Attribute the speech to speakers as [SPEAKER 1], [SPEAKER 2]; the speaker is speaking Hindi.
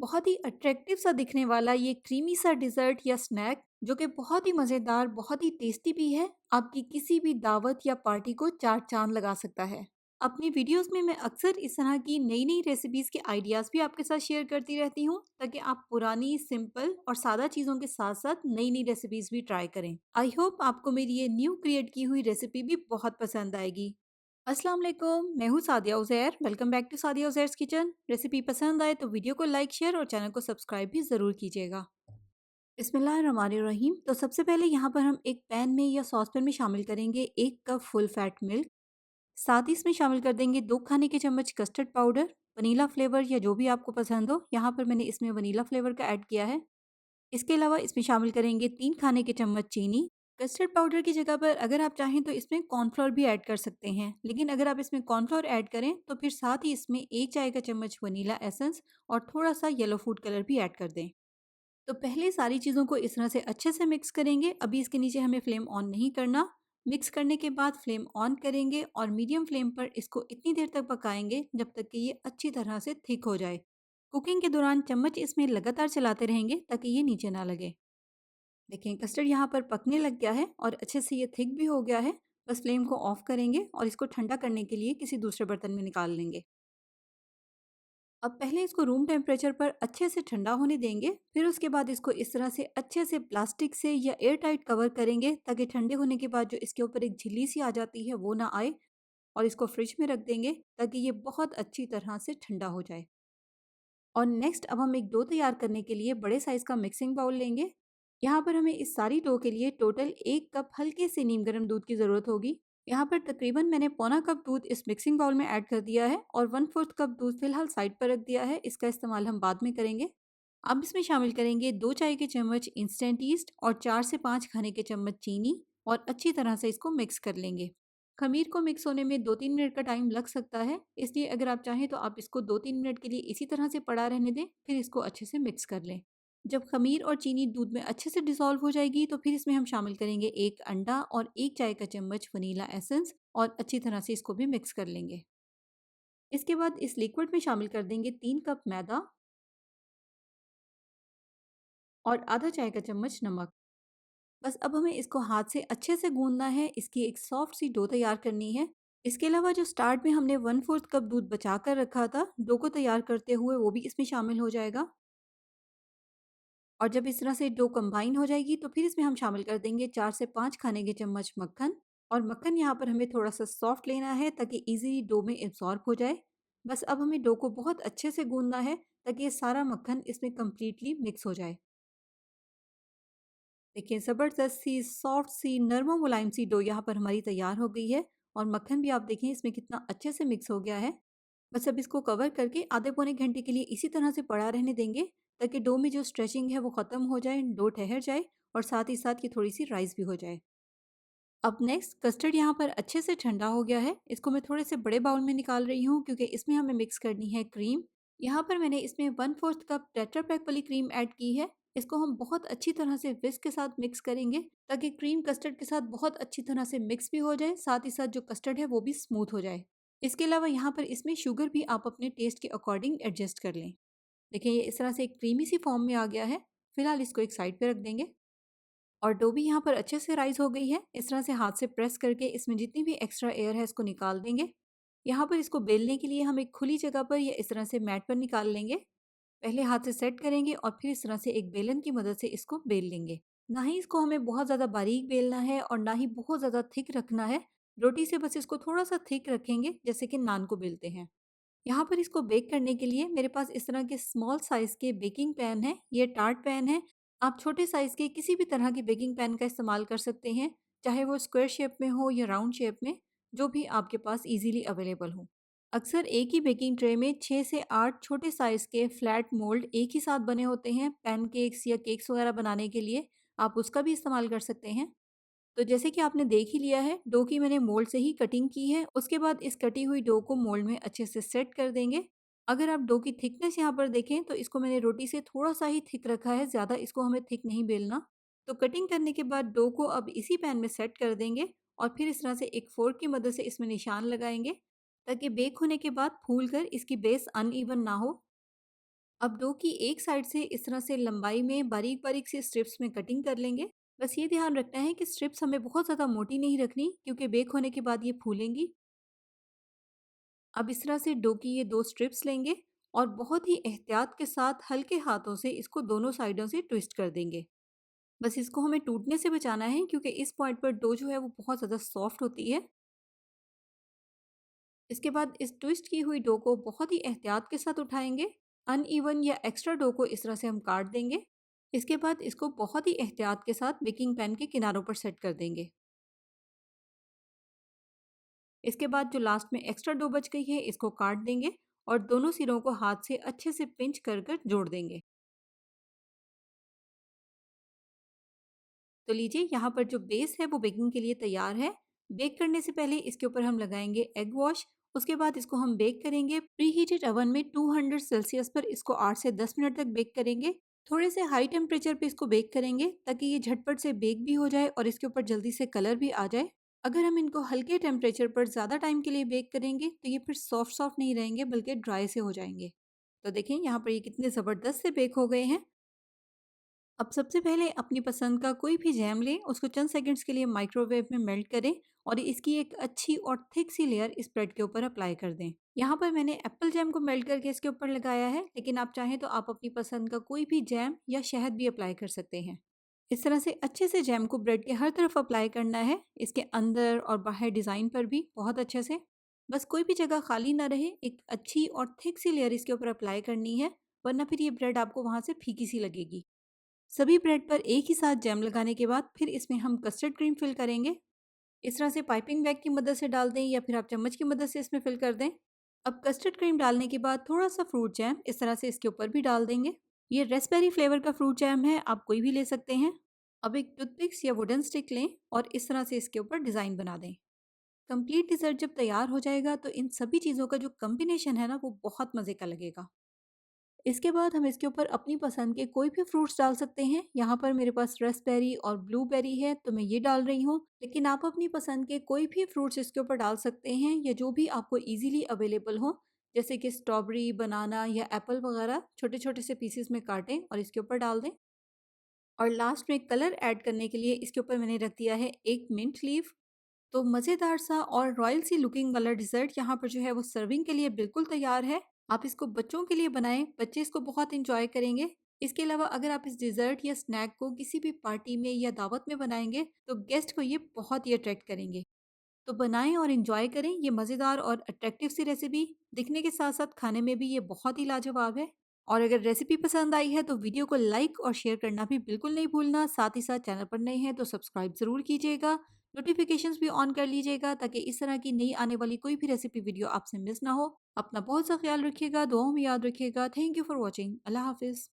[SPEAKER 1] बहुत ही अट्रैक्टिव सा दिखने वाला ये क्रीमी सा डिज़र्ट या स्नैक जो कि बहुत ही मज़ेदार, बहुत ही टेस्टी भी है, आपकी किसी भी दावत या पार्टी को चार चाँद लगा सकता है। अपनी वीडियोज़ में मैं अक्सर इस तरह की नई-नई रेसिपीज़ के आइडियाज़ भी आपके साथ शेयर करती रहती हूँ, ताकि आप पुरानी, सिंपल और सादा चीज़ों के साथ-साथ नई-नई रेसिपीज़ भी ट्राई करें। आई होप आपको मेरी ये न्यू क्रिएट की हुई रेसिपी भी बहुत पसंद आएगी। अस्सलाम वालेकुम, मैं हूँ Sadia Uzair. Welcome back to Sadia Uzair's kitchen. Recipe पसंद आए तो वीडियो को लाइक, शेयर और चैनल को सब्सक्राइब भी ज़रूर कीजिएगा। बिस्मिल्लाहिर्रहमानिर्रहीम। तो सबसे पहले यहाँ पर हम एक पैन में या सॉसपैन में शामिल करेंगे 1 कप फुल फैट मिल्क। साथ ही इसमें शामिल कर देंगे 2 खाने के चम्मच कस्टर्ड पाउडर, वनीला फ्लेवर या जो भी आपको पसंद हो। यहाँ पर मैंने इसमें वनीला फ्लेवर का ऐड किया है। इसके अलावा इसमें शामिल करेंगे 3 खाने के चम्मच चीनी। कस्टर्ड पाउडर की जगह पर अगर आप चाहें तो इसमें कॉर्नफ्लोर भी ऐड कर सकते हैं, लेकिन अगर आप इसमें कॉर्नफ्लोर ऐड करें तो फिर साथ ही इसमें 1 चाय का चम्मच वनीला एसेंस और थोड़ा-सा येलो फूड कलर भी ऐड कर दें। तो पहले सारी चीज़ों को इस तरह से अच्छे से मिक्स करेंगे। अभी इसके नीचे हमें फ्लेम ऑन नहीं करना। मिक्स करने के बाद फ्लेम ऑन करेंगे और मीडियम फ्लेम पर इसको इतनी देर तक पकाएंगे जब तक कि ये अच्छी तरह से थिक हो जाए। कुकिंग के दौरान चम्मच इसमें लगातार चलाते रहेंगे ताकि ये नीचे ना लगे। देखिए कस्टर्ड यहाँ पर पकने लग गया है और अच्छे से ये थिक भी हो गया है। बस फ्लेम को ऑफ करेंगे और इसको ठंडा करने के लिए किसी दूसरे बर्तन में निकाल लेंगे। अब पहले इसको रूम टेम्परेचर पर अच्छे से ठंडा होने देंगे, फिर उसके बाद इसको इस तरह से अच्छे से प्लास्टिक से या एयर टाइट कवर करेंगे ताकि ठंडे होने के बाद जो इसके ऊपर एक झिल्ली सी आ जाती है वो ना आए। और इसको फ्रिज में रख देंगे ताकि ये बहुत अच्छी तरह से ठंडा हो जाए। और नेक्स्ट अब हम एक डो तैयार करने के लिए बड़े साइज़ का मिक्सिंग बाउल लेंगे। यहाँ पर हमें इस सारी डो के लिए टोटल 1 कप हल्के से नीम गर्म दूध की ज़रूरत होगी। यहाँ पर तकरीबन मैंने पौना कप दूध इस मिक्सिंग बाउल में ऐड कर दिया है और 1/4 कप दूध फिलहाल साइड पर रख दिया है, इसका इस्तेमाल हम बाद में करेंगे। अब इसमें शामिल करेंगे 2 चाय के चम्मच इंस्टेंट ईस्ट और 4 से 5 खाने के चम्मच चीनी और अच्छी तरह से इसको मिक्स कर लेंगे। खमीर को मिक्स होने में 2-3 मिनट का टाइम लग सकता है, इसलिए अगर आप चाहें तो आप इसको 2-3 मिनट के लिए इसी तरह से पड़ा रहने दें, फिर इसको अच्छे से मिक्स कर लें। जब खमीर और चीनी दूध में अच्छे से डिसॉल्व हो जाएगी तो फिर इसमें हम शामिल करेंगे 1 अंडा और 1 चाय का चम्मच वनीला एसेंस और अच्छी तरह से इसको भी मिक्स कर लेंगे। इसके बाद इस लिक्विड में शामिल कर देंगे 3 कप मैदा और आधा चाय का चम्मच नमक। बस अब हमें इसको हाथ से अच्छे से गूंदना है, इसकी एक सॉफ्ट सी डो तैयार करनी है। इसके अलावा जो स्टार्ट में हमने 1/4 कप दूध बचा कर रखा था, डो को तैयार करते हुए वो भी इसमें शामिल हो जाएगा। और जब इस तरह से डो कंबाइन हो जाएगी तो फिर इसमें हम शामिल कर देंगे 4 से 5 खाने के चम्मच मक्खन। और मक्खन यहाँ पर हमें थोड़ा-सा सॉफ्ट लेना है ताकि ईज़िली डो में एब्ज़ॉर्ब हो जाए। बस अब हमें डो को बहुत अच्छे से गूंदना है ताकि ये सारा मक्खन इसमें कंप्लीटली मिक्स हो जाए। देखिए ज़बरदस्त सी, सॉफ्ट सी, नरम मुलायम सी डो यहाँ पर हमारी तैयार हो गई है और मक्खन भी आप देखें इसमें कितना अच्छे से मिक्स हो गया है। बस अब इसको कवर करके आधे पौने घंटे के लिए इसी तरह से पड़ा रहने देंगे ताकि डो में जो स्ट्रेचिंग है वो ख़त्म हो जाए, डो ठहर जाए और साथ ही साथ ये थोड़ी-सी राइज़ भी हो जाए। अब नेक्स्ट कस्टर्ड यहाँ पर अच्छे से ठंडा हो गया है। इसको मैं थोड़े से बड़े बाउल में निकाल रही हूँ क्योंकि इसमें हमें मिक्स करनी है क्रीम। यहाँ पर मैंने इसमें 1/4 कप टेट्रा पैक वाली क्रीम ऐड की है। इसको हम बहुत अच्छी तरह से विस्क के साथ मिक्स करेंगे ताकि क्रीम कस्टर्ड के साथ बहुत अच्छी तरह से मिक्स भी हो जाए, साथ ही साथ जो कस्टर्ड है वो भी स्मूथ हो जाए। इसके अलावा यहाँ पर इसमें शुगर भी आप अपने टेस्ट के अकॉर्डिंग एडजस्ट कर लें। देखिए ये इस तरह से एक क्रीमी सी फॉर्म में आ गया है। फिलहाल इसको एक साइड पे रख देंगे। और डो भी यहाँ पर अच्छे से राइज़ हो गई है। इस तरह से हाथ से प्रेस करके इसमें जितनी भी एक्स्ट्रा एयर है इसको निकाल देंगे। यहाँ पर इसको बेलने के लिए हम एक खुली जगह पर या इस तरह से मैट पर निकाल लेंगे। पहले हाथ से सेट करेंगे और फिर इस तरह से एक बेलन की मदद से इसको बेल लेंगे। ना ही इसको हमें बहुत ज़्यादा बारीक बेलना है और ना ही बहुत ज़्यादा थिक रखना है। रोटी से बस इसको थोड़ा-सा थिक रखेंगे जैसे कि नान को बेलते हैं। यहाँ पर इसको बेक करने के लिए मेरे पास इस तरह के स्मॉल साइज़ के बेकिंग पैन है, ये टार्ट पैन है। आप छोटे साइज़ के किसी भी तरह के बेकिंग पैन का इस्तेमाल कर सकते हैं, चाहे वो स्क्वायर शेप में हो या राउंड शेप में, जो भी आपके पास ईज़िली अवेलेबल हो। अक्सर एक ही बेकिंग ट्रे में 6 से 8 छोटे साइज़ के फ्लैट मोल्ड एक ही साथ बने होते हैं, पैनकेक्स या केक्स वगैरह बनाने के लिए, आप उसका भी इस्तेमाल कर सकते हैं। तो जैसे कि आपने देख ही लिया है, डो की मैंने मोल्ड से ही कटिंग की है। उसके बाद इस कटी हुई डो को मोल्ड में अच्छे से सेट कर देंगे। अगर आप डो की थिकनेस यहाँ पर देखें तो इसको मैंने रोटी से थोड़ा-सा ही थिक रखा है, ज़्यादा इसको हमें थिक नहीं बेलना। तो कटिंग करने के बाद डो को अब इसी पैन में सेट कर देंगे और फिर इस तरह से एक फ़ोर्क की मदद से इसमें निशान लगाएँगे, ताकि बेक होने के बाद फूल कर इसकी बेस अनइवन ना हो। अब डो की एक साइड से इस तरह से लंबाई में बारीक-बारीक सी स्ट्रिप्स में कटिंग कर लेंगे। बस ये ध्यान रखना है कि स्ट्रिप्स हमें बहुत ज़्यादा मोटी नहीं रखनी क्योंकि बेक होने के बाद ये फूलेंगी। अब इस तरह से डो की ये 2 स्ट्रिप्स लेंगे और बहुत ही एहतियात के साथ हल्के हाथों से इसको दोनों साइडों से ट्विस्ट कर देंगे। बस इसको हमें टूटने से बचाना है क्योंकि इस पॉइंट पर डो जो है वो बहुत ज़्यादा सॉफ्ट होती है। इसके बाद इस ट्विस्ट की हुई डो को बहुत ही एहतियात के साथ उठाएंगे। अनइवन या एक्स्ट्रा डो को इस तरह से हम काट देंगे। इसके बाद इसको बहुत ही एहतियात के साथ बेकिंग पैन के किनारों पर सेट कर देंगे। इसके बाद जो लास्ट में एक्स्ट्रा डो बच गई है इसको काट देंगे और दोनों सिरों को हाथ से अच्छे से पिंच कर कर जोड़ देंगे। तो लीजिए यहाँ पर जो बेस है वो बेकिंग के लिए तैयार है। बेक करने से पहले इसके ऊपर हम लगाएंगे एग वॉश। उसके बाद इसको हम बेक करेंगे प्री हीटेड ओवन में 200 सेल्सियस पर। इसको 8 से 10 मिनट तक बेक करेंगे। थोड़े से हाई टेम्परेचर पे इसको बेक करेंगे ताकि ये झटपट से बेक भी हो जाए और इसके ऊपर जल्दी से कलर भी आ जाए। अगर हम इनको हल्के टेम्परेचर पर ज़्यादा टाइम के लिए बेक करेंगे तो ये फिर सॉफ्ट सॉफ्ट नहीं रहेंगे बल्कि ड्राई से हो जाएंगे। तो देखें यहाँ पर ये कितने ज़बरदस्त से बेक हो गए हैं। अब सबसे पहले अपनी पसंद का कोई भी जैम लें, उसको चंद सेकंड्स के लिए माइक्रोवेव में मेल्ट करें और इसकी एक अच्छी और थिक सी लेयर इस ब्रेड के ऊपर अप्लाई कर दें। यहाँ पर मैंने एप्पल जैम को मेल्ट करके इसके ऊपर लगाया है, लेकिन आप चाहें तो आप अपनी पसंद का कोई भी जैम या शहद भी अप्लाई कर सकते हैं। इस तरह से अच्छे से जैम को ब्रेड के हर तरफ अप्लाई करना है, इसके अंदर और बाहर डिज़ाइन पर भी बहुत अच्छे से। बस कोई भी जगह खाली ना रहे, एक अच्छी और थिक सी लेयर इसके ऊपर अप्लाई करनी है, वरना फिर ये ब्रेड आपको वहाँ से फीकी सी लगेगी। सभी ब्रेड पर एक ही साथ जैम लगाने के बाद फिर इसमें हम कस्टर्ड क्रीम फिल करेंगे। इस तरह से पाइपिंग बैग की मदद से डाल दें या फिर आप चम्मच की मदद से इसमें फिल कर दें। अब कस्टर्ड क्रीम डालने के बाद थोड़ा सा फ्रूट जैम इस तरह से इसके ऊपर भी डाल देंगे। ये रेस्पबेरी फ्लेवर का फ्रूट जैम है, आप कोई भी ले सकते हैं। अब एक टूथपिक्स या वुडन स्टिक लें और इस तरह से इसके ऊपर डिज़ाइन बना दें। कंप्लीट डिज़र्ट जब तैयार हो जाएगा तो इन सभी चीज़ों का जो कॉम्बिनेशन है ना वो बहुत मज़े का लगेगा। इसके बाद हम इसके ऊपर अपनी पसंद के कोई भी फ्रूट्स डाल सकते हैं। यहाँ पर मेरे पास रास्पबेरी और ब्लूबेरी है तो मैं ये डाल रही हूँ, लेकिन आप अपनी पसंद के कोई भी फ्रूट्स इसके ऊपर डाल सकते हैं या जो भी आपको इजीली अवेलेबल हो, जैसे कि स्ट्रॉबेरी, बनाना या एप्पल वगैरह छोटे छोटे से पीसेस में काटें और इसके ऊपर डाल दें। और लास्ट में कलर ऐड करने के लिए इसके ऊपर मैंने रख दिया है एक मिंट लीफ। तो मज़ेदार सा और रॉयल सी लुकिंग वाला डिज़र्ट यहाँ पर जो है वो सर्विंग के लिए बिल्कुल तैयार है। आप इसको बच्चों के लिए बनाएं, बच्चे इसको बहुत इंजॉय करेंगे। इसके अलावा अगर आप इस डिज़र्ट या स्नैक को किसी भी पार्टी में या दावत में बनाएंगे तो गेस्ट को ये बहुत ही अट्रैक्ट करेंगे। तो बनाएं और इंजॉय करें ये मज़ेदार और अट्रैक्टिव सी रेसिपी। दिखने के साथ साथ खाने में भी ये बहुत ही लाजवाब है। और अगर रेसिपी पसंद आई है तो वीडियो को लाइक और शेयर करना भी बिल्कुल नहीं भूलना। साथ ही साथ चैनल पर नए हैं तो सब्सक्राइब ज़रूर कीजिएगा। नोटिफिकेशंस भी ऑन कर लीजिएगा ताकि इस तरह की नई आने वाली कोई भी रेसिपी वीडियो आपसे मिस ना हो। अपना बहुत सा ख्याल रखिएगा, दुआओं में याद रखिएगा। Thank you for watching. अल्लाह हाफिज़।